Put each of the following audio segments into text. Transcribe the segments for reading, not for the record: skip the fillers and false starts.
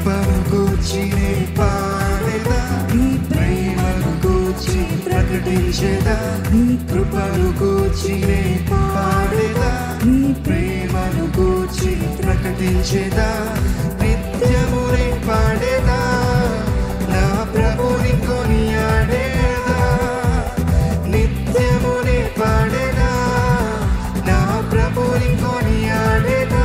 కృపను గూర్చి పాడేదా, నీ ప్రేమను గూర్చి ప్రకటించేదా. నీ కృపను గూర్చి పాడేదా, నీ ప్రేమను గూర్చి ప్రకటించేదా. నిత్యమునే పాడేదా, నా ప్రభుని కొనియాడేదా. నిత్యమునే పాడేదా, నా ప్రభుని కొనియాడేదా.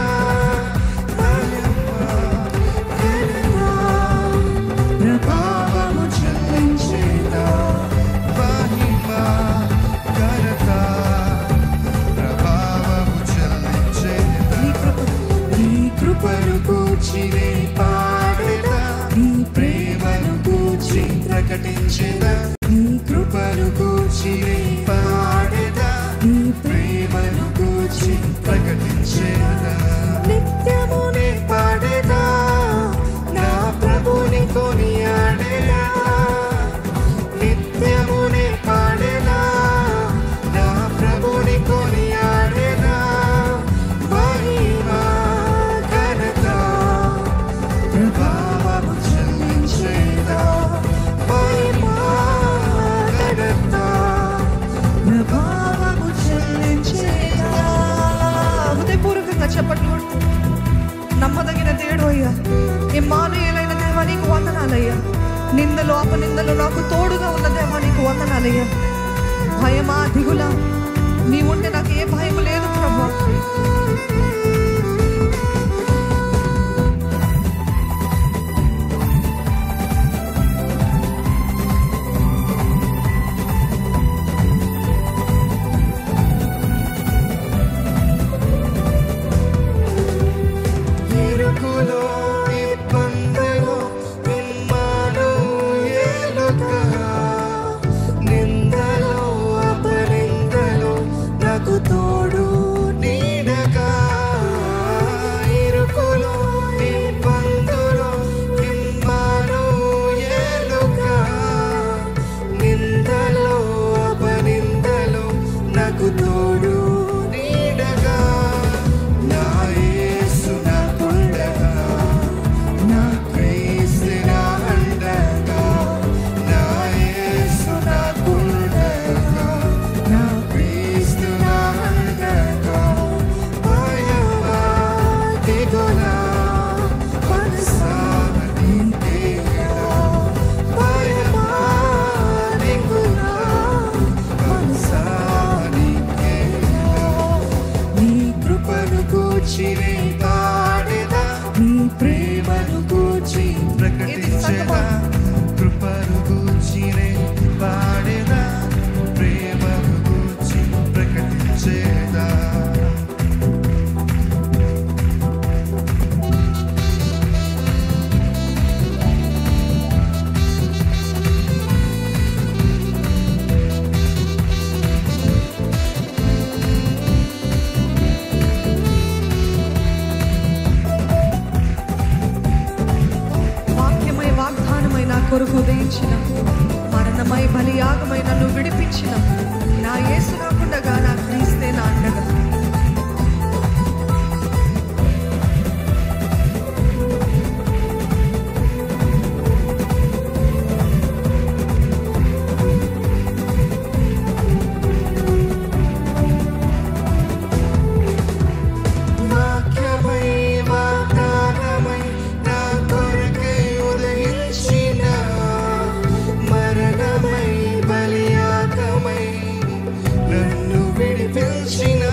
ప్రభావము చెల్లించేదా, మహిమ ఘనత ప్రభావము చెల్లించేదా. నీ కృపను గూర్చి పాడేదా, నీ ప్రేమను గూర్చి ప్రకటించేదా. నీ కృపను గూర్చి పాడేదా, నీ ప్రేమను గూర్చి ప్రకటించేదా. నిత్యమునే పాడేదా, నా ప్రభుని కొనియాడేదా. నిత్యమునే పాడేదా, నా ప్రభుని కొనియాడేదా. మహిమ ఘనత ప్రభావము చెల్లించేదా. మహిమ ఘనత ప్రభావము చెల్లించేదా. హృదయపూర్వకంగా చెప్పట్లు కొడుతూ, నమ్మదగిన దేవుడు అయ్యా, ఇమ్మానుయేలైన దేవా నీకు వందనాలయ్యా. నిందలు అపనిందలు నాకు తోడుగా ఉన్న దేవా నీకు వందనాలయ్యా. భయమా దిగులా నీ ఉంటే నాకు ఏ భయం లేదు ప్రభా. ఇరుకులో ఇబ్బందిలో ఇమ్మానుయేలుగా, నిందలో అపనిందలో నాకు తోడు నీడగా. ఇరుకులో ఇబ్బందులో ఇమ్మానుయేలుగా, నిందలో అపనిందలో నాకు తోడు నీడగా. నా యేసు నాకుండగా, నా క్రీస్తు నా అండగా. నా యేసు నాకుండగా, నా క్రీస్తు నా అండగా. భయమా దిగులా మనసారా నీకేలా. భయమా దిగులా మనసారా నీకేలా. నీ కృపను గూర్చి పాడేదా, నీ ప్రేమను గూర్చి ప్రకటించేదా. కృపను గూర్చి పాడేదా, ప్రేమను గూర్చి ప్రకటించేదా. వాక్యమై వాగ్దానమై నా కొరకు ఉదయించిన, మరణమై బలియాగమై నన్ను విడిపించిన నా యేసు నాకుండగా, నా క్రీస్తే నా అండగా. వాక్యమై వాగ్దానమై నా కొరకై ఉదయించిన, మరణమై బలియాగమై నన్ను విడిపించిన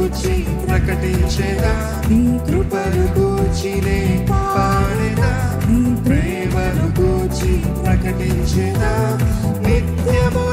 గూర్చి ప్రకటించేదా నీ కృపను గూర్చినే పాడేదా నీ ప్రేమను గూర్చి ప్రకటించేదా నిత్యము